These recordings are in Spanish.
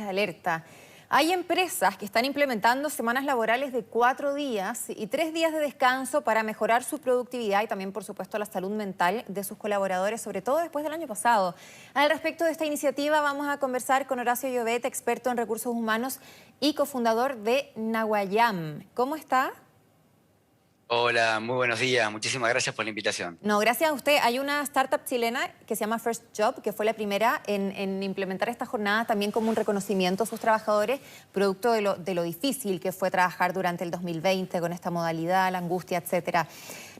de alerta. Hay empresas que están implementando semanas laborales de 4 días y 3 días de descanso para mejorar su productividad y también, por supuesto, la salud mental de sus colaboradores, sobre todo después del año pasado. Al respecto de esta iniciativa vamos a conversar con Horacio Llobet, experto en recursos humanos y cofundador de Nahuayam. ¿Cómo está? Hola, muy buenos días. Muchísimas gracias por la invitación. No, gracias a usted. Hay una startup chilena que se llama First Job, que fue la primera en implementar esta jornada también como un reconocimiento a sus trabajadores, producto de lo difícil que fue trabajar durante el 2020 con esta modalidad, la angustia, etcétera.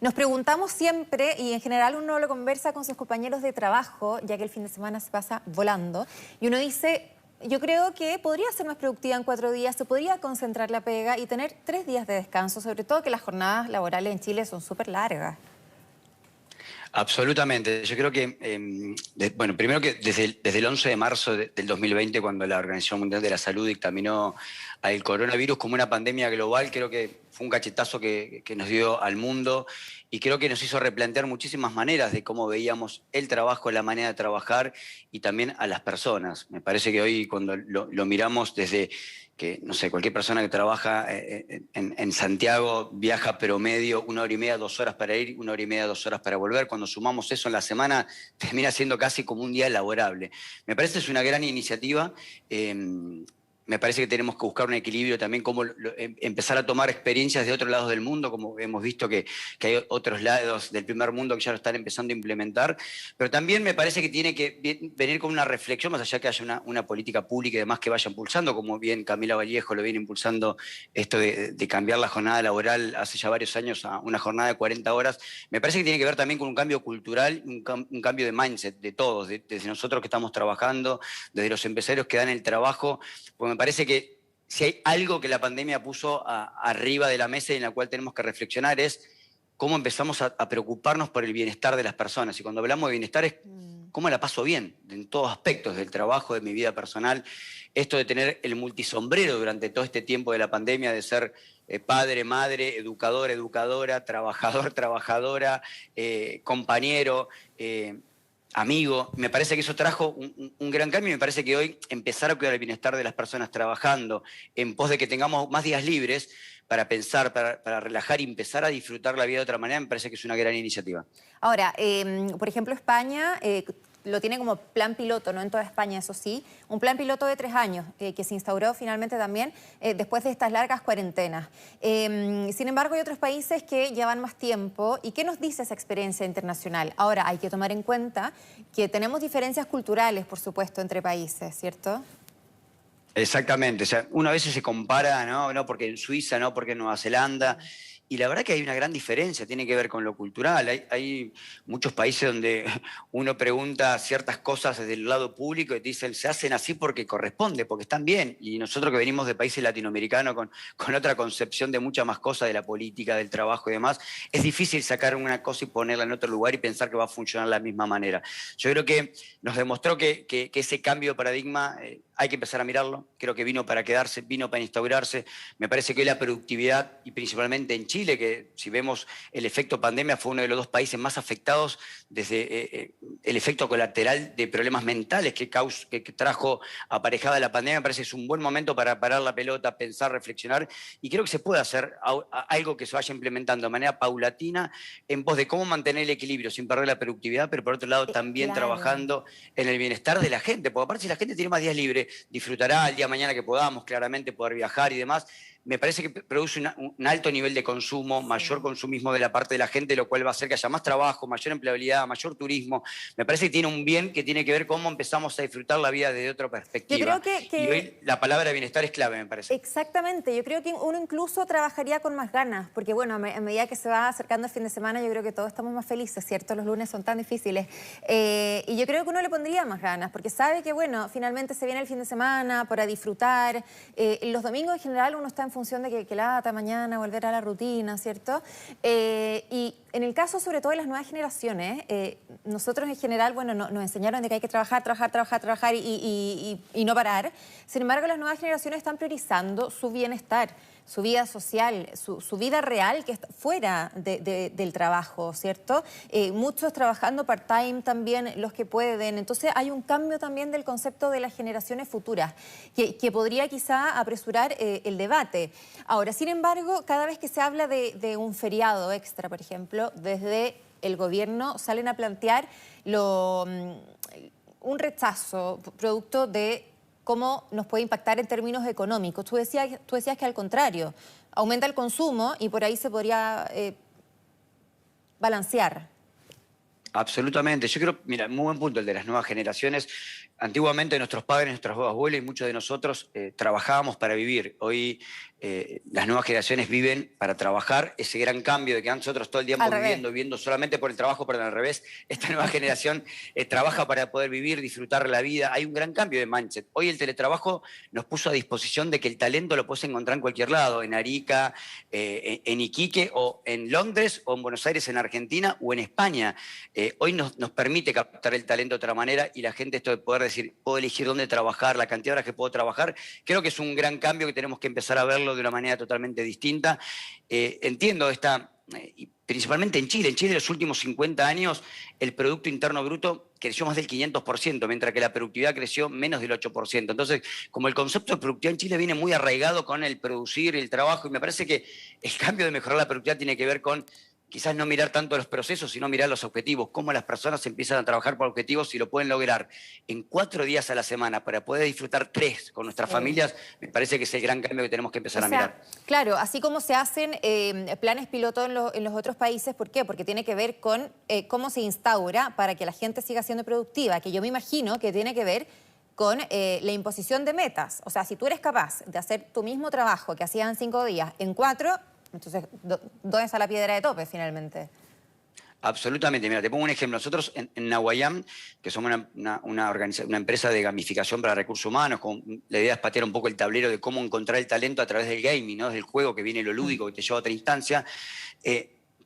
Nos preguntamos siempre, y en general uno lo conversa con sus compañeros de trabajo, ya que el fin de semana se pasa volando, y uno dice: yo creo que podría ser más productiva en 4 días, se podría concentrar la pega y tener 3 días de descanso, sobre todo que las jornadas laborales en Chile son súper largas. Absolutamente. Yo creo que, bueno, primero que desde el 11 de marzo del 2020, cuando la Organización Mundial de la Salud dictaminó al coronavirus como una pandemia global, creo que fue un cachetazo que nos dio al mundo y creo que nos hizo replantear muchísimas maneras de cómo veíamos el trabajo, la manera de trabajar y también a las personas. Me parece que hoy cuando lo miramos desde que, no sé, cualquier persona que trabaja en Santiago viaja promedio 1 hora y media, 2 horas para ir, 1 hora y media, 2 horas para volver. Cuando sumamos eso en la semana, termina siendo casi como un día laborable. Me parece que es una gran iniciativa. Me parece que tenemos que buscar un equilibrio también, como empezar a tomar experiencias de otros lados del mundo, como hemos visto que hay otros lados del primer mundo que ya lo están empezando a implementar, pero también me parece que tiene que venir con una reflexión, más allá que haya una política pública y demás que vaya impulsando, como bien Camila Vallejo lo viene impulsando, esto de cambiar la jornada laboral hace ya varios años a una jornada de 40 horas, me parece que tiene que ver también con un cambio cultural, un cambio de mindset de todos, desde nosotros que estamos trabajando, desde los empresarios que dan el trabajo, porque me parece que si hay algo que la pandemia puso arriba de la mesa y en la cual tenemos que reflexionar es cómo empezamos a preocuparnos por el bienestar de las personas. Y cuando hablamos de bienestar es cómo la paso bien, en todos aspectos del trabajo, de mi vida personal. Esto de tener el multisombrero durante todo este tiempo de la pandemia, de ser padre, madre, educador, educadora, trabajador, trabajadora, compañero, amigo. Me parece que eso trajo un gran cambio y me parece que hoy empezar a cuidar el bienestar de las personas trabajando en pos de que tengamos más días libres para pensar, para relajar y empezar a disfrutar la vida de otra manera, me parece que es una gran iniciativa. Ahora, por ejemplo, España lo tiene como plan piloto, no en toda España, eso sí, un plan piloto de 3 años que se instauró finalmente también después de estas largas cuarentenas. Sin embargo, hay otros países que llevan más tiempo. ¿Y qué nos dice esa experiencia internacional? Ahora, hay que tomar en cuenta que tenemos diferencias culturales, por supuesto, entre países, ¿cierto? Exactamente, o sea, una vez se compara, ¿no? No porque en Suiza, no porque en Nueva Zelanda, y la verdad que hay una gran diferencia, tiene que ver con lo cultural. Hay muchos países donde uno pregunta ciertas cosas desde el lado público y te dicen, se hacen así porque corresponde, porque están bien. Y nosotros que venimos de países latinoamericanos con otra concepción de muchas más cosas de la política, del trabajo y demás, es difícil sacar una cosa y ponerla en otro lugar y pensar que va a funcionar de la misma manera. Yo creo que nos demostró que ese cambio de paradigma hay que empezar a mirarlo. Creo que vino para quedarse, vino para instaurarse. Me parece que hoy la productividad, y principalmente en Chile, que si vemos el efecto pandemia, fue uno de los 2 países más afectados desde el efecto colateral de problemas mentales que trajo aparejada la pandemia. Me parece que es un buen momento para parar la pelota, pensar, reflexionar, y creo que se puede hacer algo que se vaya implementando de manera paulatina en pos de cómo mantener el equilibrio sin perder la productividad, pero por otro lado también Claro. trabajando en el bienestar de la gente, porque aparte si la gente tiene más días libres, disfrutará el día de mañana que podamos, claramente, poder viajar y demás. Me parece que produce un alto nivel de consumo, mayor Sí. consumismo de la parte de la gente, lo cual va a hacer que haya más trabajo, mayor empleabilidad, mayor turismo. Me parece que tiene un bien que tiene que ver cómo empezamos a disfrutar la vida desde otra Yo perspectiva. creo Y hoy la palabra bienestar es clave, me parece. exactamente, yo creo que uno incluso trabajaría con más ganas, porque bueno, a medida que se va acercando el fin de semana, yo creo que todos estamos más felices, ¿cierto? Los lunes son tan difíciles. Y yo creo que uno le pondría más ganas, porque sabe que bueno, finalmente se viene el fin de semana para disfrutar. Los domingos en general uno está en función de que lata mañana, volver a la rutina, ¿cierto? Y en el caso sobre todo de las nuevas generaciones, nosotros en general, bueno, nos enseñaron de que hay que trabajar, trabajar, trabajar, trabajar y no parar. Sin embargo, las nuevas generaciones están priorizando su bienestar. su vida social, su vida real que está fuera del trabajo, ¿cierto? Muchos trabajando part-time también, los que pueden. Entonces hay un cambio también del concepto de las generaciones futuras que podría quizá apresurar el debate. Ahora, sin embargo, cada vez que se habla de un feriado extra, por ejemplo, desde el gobierno salen a plantear un rechazo producto de cómo nos puede impactar en términos económicos. Tú decías que al contrario, aumenta el consumo y por ahí se podría balancear. Absolutamente. Yo creo, mira, muy buen punto el de las nuevas generaciones. Antiguamente nuestros padres, nuestros abuelos y muchos de nosotros trabajábamos para vivir. Hoy las nuevas generaciones viven para trabajar. Ese gran cambio de que nosotros todo el tiempo viviendo solamente por el trabajo, pero al revés, esta nueva generación trabaja para poder vivir, disfrutar la vida. Hay un gran cambio de mindset. Hoy el teletrabajo nos puso a disposición de que el talento lo puedes encontrar en cualquier lado, en Arica, en Iquique, o en Londres, o en Buenos Aires, en Argentina, o en España. Hoy nos permite captar el talento de otra manera, y la gente, esto de poder decir, puedo elegir dónde trabajar, la cantidad de horas que puedo trabajar, creo que es un gran cambio que tenemos que empezar a verlo de una manera totalmente distinta. Entiendo principalmente en Chile. En Chile, en los últimos 50 años, el Producto Interno Bruto creció más del 500%, mientras que la productividad creció menos del 8%. Entonces, como el concepto de productividad en Chile viene muy arraigado con el producir, el trabajo, y me parece que el cambio de mejorar la productividad tiene que ver con quizás no mirar tanto los procesos, sino mirar los objetivos, cómo las personas empiezan a trabajar por objetivos y lo pueden lograr en 4 días a la semana para poder disfrutar 3 con nuestras familias. Me parece que es el gran cambio que tenemos que empezar a mirar. Claro, así como se hacen planes piloto en los otros países, ¿por qué? Porque tiene que ver con cómo se instaura para que la gente siga siendo productiva, que yo me imagino que tiene que ver con la imposición de metas. O sea, si tú eres capaz de hacer tu mismo trabajo que hacías en 5 días, en 4... Entonces, ¿dónde está la piedra de tope finalmente? Absolutamente. Mira, te pongo un ejemplo. Nosotros en Nahuayam, que somos una empresa de gamificación para recursos humanos, la idea es patear un poco el tablero de cómo encontrar el talento a través del gaming, ¿no? Desde el juego, que viene lo lúdico, que te lleva a otra instancia.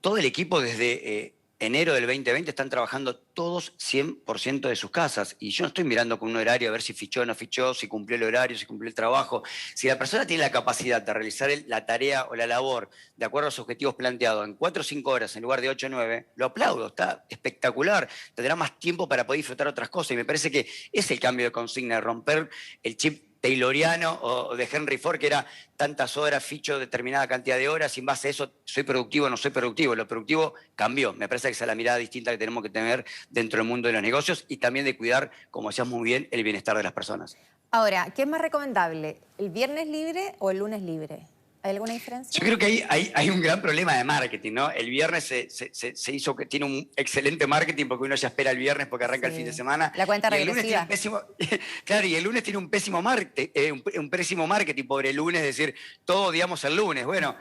Todo el equipo desde enero del 2020 están trabajando todos 100% de sus casas. Y yo no estoy mirando con un horario a ver si fichó o no fichó, si cumplió el horario, si cumplió el trabajo. Si la persona tiene la capacidad de realizar la tarea o la labor de acuerdo a los objetivos planteados en 4 o 5 horas en lugar de 8 o 9, lo aplaudo, está espectacular. Tendrá más tiempo para poder disfrutar otras cosas. Y me parece que es el cambio de consigna, de romper el chip tayloriano o de Henry Ford, que era tantas horas, ficho determinada cantidad de horas, y en base a eso soy productivo o no soy productivo. Lo productivo cambió. Me parece que esa es la mirada distinta que tenemos que tener dentro del mundo de los negocios y también de cuidar, como decías muy bien, el bienestar de las personas. Ahora, ¿qué es más recomendable? ¿El viernes libre o el lunes libre? ¿Hay alguna diferencia? Yo creo que hay un gran problema de marketing, ¿no? El viernes se hizo que tiene un excelente marketing porque uno ya espera el viernes porque arranca el fin de semana. La cuenta regresiva. Claro, y el lunes tiene un pésimo marketing, pobre el lunes, es decir, todos odiamos el lunes. Bueno,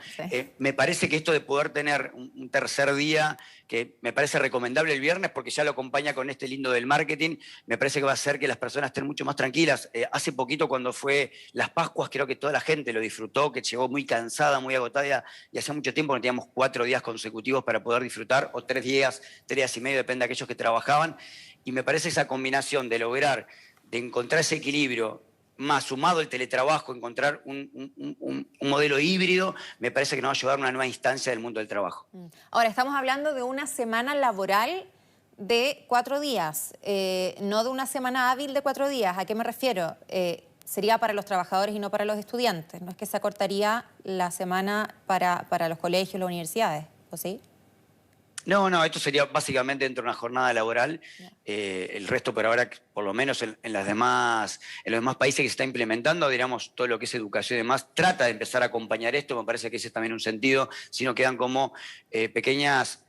me parece que esto de poder tener un tercer día, que me parece recomendable el viernes porque ya lo acompaña con este lindo del marketing, me parece que va a hacer que las personas estén mucho más tranquilas. Hace poquito, cuando fue las Pascuas, creo que toda la gente lo disfrutó, que llegó muy cansada, muy agotada, y hace mucho tiempo no teníamos 4 días consecutivos para poder disfrutar, o 3 días, 3 días y medio, depende de aquellos que trabajaban, y me parece esa combinación de lograr, de encontrar ese equilibrio, más sumado el teletrabajo, encontrar un modelo híbrido, me parece que nos va a llevar a una nueva instancia del mundo del trabajo. Ahora, estamos hablando de una semana laboral de 4 días, no de una semana hábil de 4 días. ¿A qué me refiero? Sería para los trabajadores y no para los estudiantes. No es que se acortaría la semana para los colegios, las universidades, ¿o sí? No, esto sería básicamente dentro de una jornada laboral. El resto por ahora, por lo menos en los demás países que se está implementando, digamos, todo lo que es educación y demás, trata de empezar a acompañar esto. Me parece que ese es también un sentido, si no quedan como pequeñas,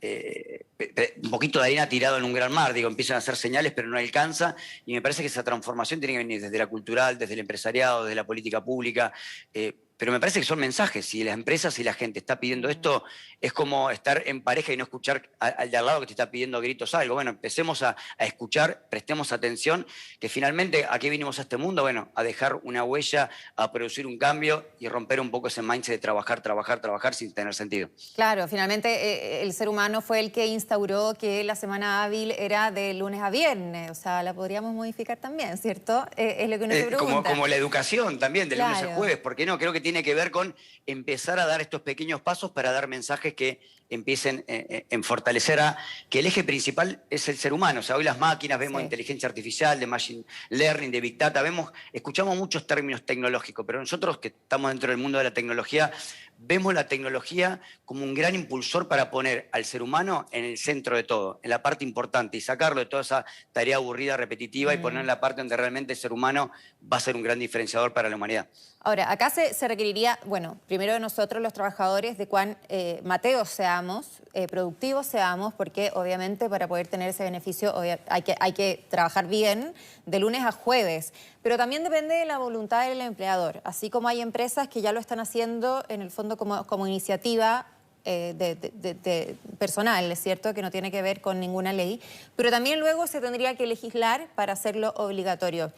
un poquito de arena tirado en un gran mar. Digo, empiezan a hacer señales, pero no alcanza. Y me parece que esa transformación tiene que venir desde la cultural, desde el empresariado, desde la política pública. Pero me parece que son mensajes. Si las empresas y la gente está pidiendo esto, es como estar en pareja y no escuchar al de al lado que te está pidiendo a gritos algo. Bueno, empecemos a escuchar, prestemos atención, que finalmente, ¿a qué vinimos a este mundo? Bueno, a dejar una huella, a producir un cambio y romper un poco ese mindset de trabajar sin tener sentido. Claro, finalmente el ser humano fue el que instauró que la semana hábil era de lunes a viernes. O sea, la podríamos modificar también, ¿cierto? Es lo que uno se pregunta. Como la educación también, de lunes a jueves. ¿Por qué no? Creo que tiene que ver con empezar a dar estos pequeños pasos para dar mensajes que empiecen en fortalecer a que el eje principal es el ser humano. O sea, hoy las máquinas, vemos inteligencia artificial, de machine learning, de big data, escuchamos muchos términos tecnológicos, pero nosotros que estamos dentro del mundo de la tecnología, vemos la tecnología como un gran impulsor para poner al ser humano en el centro de todo, en la parte importante, y sacarlo de toda esa tarea aburrida, repetitiva, y poner en la parte donde realmente el ser humano va a ser un gran diferenciador para la humanidad. Ahora, acá se requeriría, bueno, primero de nosotros los trabajadores, de cuán mateos seamos, productivos seamos, porque obviamente para poder tener ese beneficio hay que trabajar bien de lunes a jueves. Pero también depende de la voluntad del empleador, así como hay empresas que ya lo están haciendo en el fondo como iniciativa personal, ¿es cierto? Que no tiene que ver con ninguna ley, pero también luego se tendría que legislar para hacerlo obligatorio.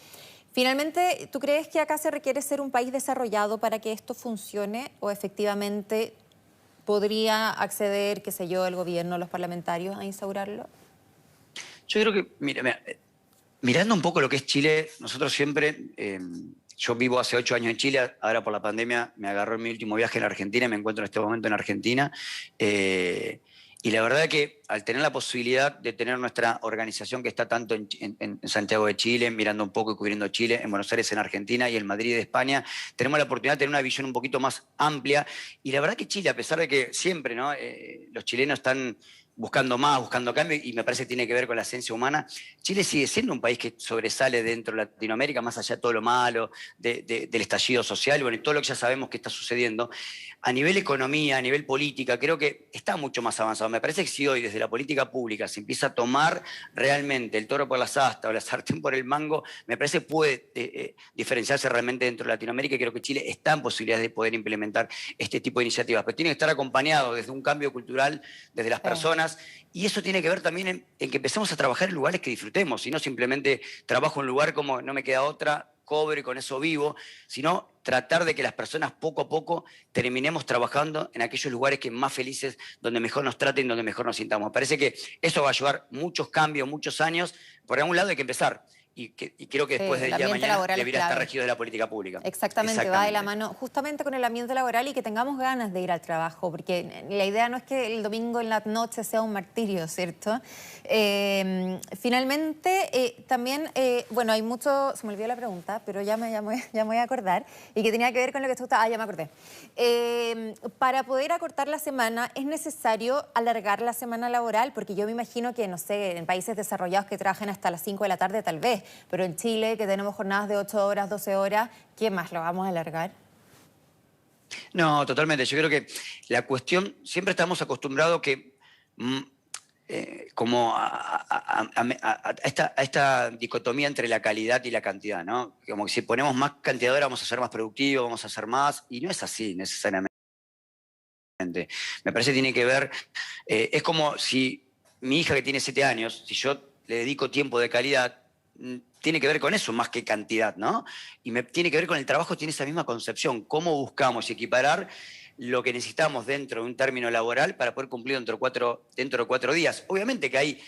Finalmente, ¿tú crees que acá se requiere ser un país desarrollado para que esto funcione o efectivamente podría acceder, qué sé yo, el gobierno, los parlamentarios a instaurarlo? Yo creo que, mira, mirando un poco lo que es Chile, nosotros siempre, yo vivo hace 8 años en Chile, ahora por la pandemia me agarró en mi último viaje en Argentina y me encuentro en este momento en Argentina. Y la verdad que al tener la posibilidad de tener nuestra organización que está tanto en Santiago de Chile, mirando un poco y cubriendo Chile, en Buenos Aires, en Argentina y en Madrid de España, tenemos la oportunidad de tener una visión un poquito más amplia. Y la verdad que Chile, a pesar de que siempre, ¿no? Los chilenos están buscando más, buscando cambio, y me parece que tiene que ver con la esencia humana, Chile sigue siendo un país que sobresale dentro de Latinoamérica, más allá de todo lo malo, del estallido social, bueno, y todo lo que ya sabemos que está sucediendo. A nivel economía, a nivel política, creo que está mucho más avanzado. Me parece que si hoy desde la política pública se empieza a tomar realmente el toro por las astas o la sartén por el mango, me parece que puede diferenciarse realmente dentro de Latinoamérica, y creo que Chile está en posibilidades de poder implementar este tipo de iniciativas, pero tiene que estar acompañado desde un cambio cultural, desde las personas, y eso tiene que ver también en que empecemos a trabajar en lugares que disfrutemos, y no simplemente trabajo en un lugar como no me queda otra, cobro y con eso vivo, sino tratar de que las personas poco a poco terminemos trabajando en aquellos lugares que más felices, donde mejor nos traten, donde mejor nos sintamos. Me parece que eso va a llevar muchos cambios, muchos años. Por algún lado hay que empezar. Y creo que después del día de mañana debería estar regido de la política pública. Exactamente, va de la mano justamente con el ambiente laboral y que tengamos ganas de ir al trabajo, porque la idea no es que el domingo en la noche sea un martirio, ¿cierto? Finalmente, también, bueno, hay mucho, se me olvidó la pregunta, pero ya me voy a acordar, y que tenía que ver con lo que tú estabas, ya me acordé. Para poder acortar la semana, ¿es necesario alargar la semana laboral? Porque yo me imagino que, no sé, en países desarrollados que trabajen hasta las 5 de la tarde tal vez, pero en Chile, que tenemos jornadas de 8 horas, 12 horas, ¿qué más lo vamos a alargar? No, totalmente. Yo creo que la cuestión, siempre estamos acostumbrados que como a esta dicotomía entre la calidad y la cantidad, ¿no? Como que si ponemos más cantidad de horas vamos a ser más productivos, vamos a hacer más, y no es así necesariamente. Me parece que tiene que ver, es como si mi hija que tiene 7 años, si yo le dedico tiempo de calidad, tiene que ver con eso más que cantidad, ¿no? Y tiene que ver con el trabajo, tiene esa misma concepción, cómo buscamos equiparar lo que necesitamos dentro de un término laboral para poder cumplir dentro de 4 días. Obviamente que hay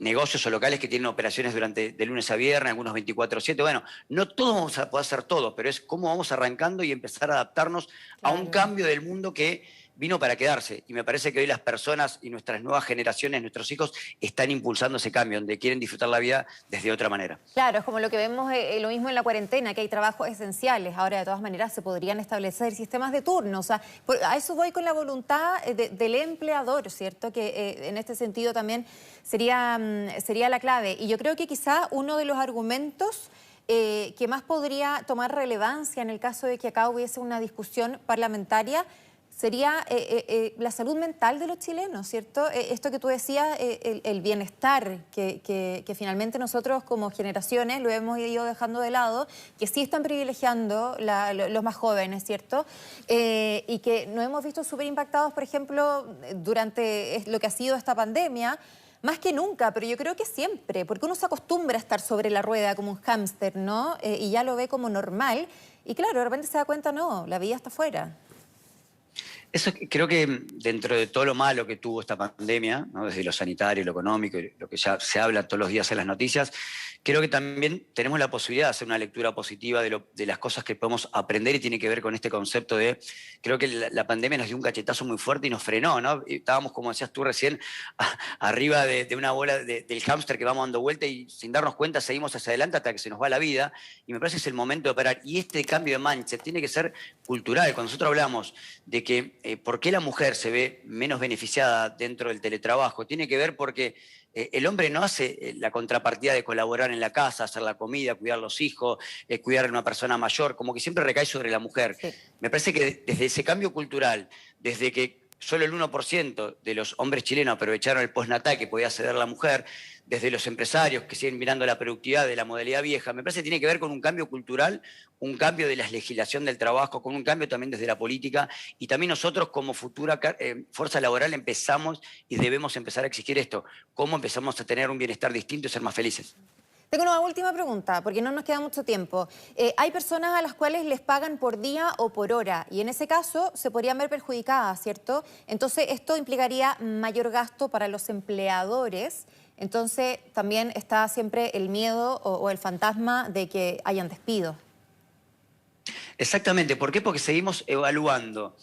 negocios o locales que tienen operaciones de lunes a viernes, algunos 24/7. Bueno, no todos vamos a poder hacer todo, pero es cómo vamos arrancando y empezar a adaptarnos a un cambio del mundo que vino para quedarse. Y me parece que hoy las personas y nuestras nuevas generaciones, nuestros hijos, están impulsando ese cambio, donde quieren disfrutar la vida desde otra manera. Claro, es como lo que vemos lo mismo en la cuarentena, que hay trabajos esenciales. Ahora, de todas maneras, se podrían establecer sistemas de turno. O sea, a eso voy con la voluntad del empleador, ¿cierto? Que en este sentido también sería la clave. Y yo creo que quizá uno de los argumentos que más podría tomar relevancia en el caso de que acá hubiese una discusión parlamentaria sería la salud mental de los chilenos, ¿cierto? Esto que tú decías, el bienestar, que finalmente nosotros como generaciones lo hemos ido dejando de lado, que sí están privilegiando los más jóvenes, ¿cierto? Y que nos hemos visto súper impactados, por ejemplo, durante lo que ha sido esta pandemia, más que nunca, pero yo creo que siempre, porque uno se acostumbra a estar sobre la rueda como un hámster, ¿no? Y ya lo ve como normal, y claro, de repente se da cuenta, no, la vida está afuera. Eso creo que dentro de todo lo malo que tuvo esta pandemia, ¿no? Desde lo sanitario, lo económico, y lo que ya se habla todos los días en las noticias, creo que también tenemos la posibilidad de hacer una lectura positiva de las cosas que podemos aprender y tiene que ver con este concepto de, creo que la pandemia nos dio un cachetazo muy fuerte y nos frenó, ¿no? Y estábamos, como decías tú recién, arriba de una bola del hámster que vamos dando vuelta y sin darnos cuenta seguimos hacia adelante hasta que se nos va la vida y me parece que es el momento de operar. Y este cambio de mindset tiene que ser cultural. Cuando nosotros hablamos de que por qué la mujer se ve menos beneficiada dentro del teletrabajo, tiene que ver porque el hombre no hace la contrapartida de colaborar en la casa, hacer la comida, cuidar los hijos, cuidar a una persona mayor, como que siempre recae sobre la mujer. Sí. Me parece que desde ese cambio cultural, desde que solo el 1% de los hombres chilenos aprovecharon el postnatal que podía ceder la mujer, desde los empresarios que siguen mirando la productividad de la modalidad vieja, me parece que tiene que ver con un cambio cultural, un cambio de la legislación del trabajo, con un cambio también desde la política, y también nosotros como futura fuerza laboral empezamos y debemos empezar a exigir esto, cómo empezamos a tener un bienestar distinto y ser más felices. Tengo una última pregunta, porque no nos queda mucho tiempo. Hay personas a las cuales les pagan por día o por hora, y en ese caso se podrían ver perjudicadas, ¿cierto? Entonces, esto implicaría mayor gasto para los empleadores. Entonces, también está siempre el miedo o el fantasma de que hayan despidos. Exactamente, ¿por qué? Porque seguimos evaluando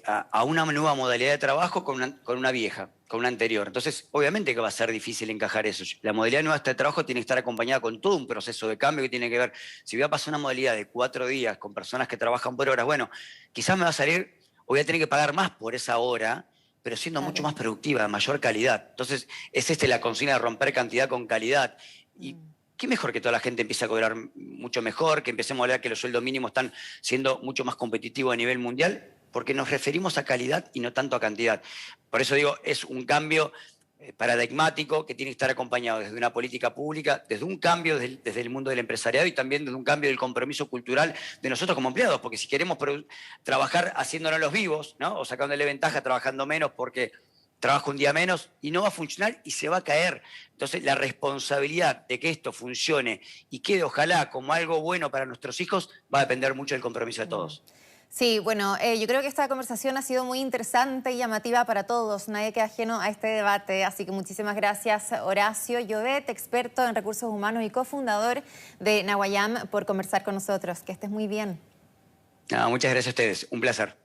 a una nueva modalidad de trabajo con una vieja, con una anterior. Entonces, obviamente que va a ser difícil encajar eso. La modalidad nueva de trabajo tiene que estar acompañada con todo un proceso de cambio que tiene que ver, si voy a pasar una modalidad de 4 días con personas que trabajan por horas, bueno, quizás me va a salir, o voy a tener que pagar más por esa hora, pero siendo Claro. mucho más productiva, de mayor calidad. Entonces, es la consigna de romper cantidad con calidad. Y qué mejor que toda la gente empiece a cobrar mucho mejor, que empecemos a hablar que los sueldos mínimos están siendo mucho más competitivos a nivel mundial, porque nos referimos a calidad y no tanto a cantidad. Por eso digo, es un cambio paradigmático que tiene que estar acompañado desde una política pública, desde un cambio desde el mundo del empresariado y también desde un cambio del compromiso cultural de nosotros como empleados, porque si queremos trabajar haciéndonos los vivos, ¿no? O sacándole ventaja trabajando menos porque trabajo un día menos y no va a funcionar y se va a caer. Entonces, la responsabilidad de que esto funcione y quede ojalá como algo bueno para nuestros hijos va a depender mucho del compromiso de todos. Sí, bueno, yo creo que esta conversación ha sido muy interesante y llamativa para todos. Nadie queda ajeno a este debate. Así que muchísimas gracias, Horacio Llobet, experto en recursos humanos y cofundador de Nawayam, por conversar con nosotros. Que estés muy bien. Muchas gracias a ustedes. Un placer.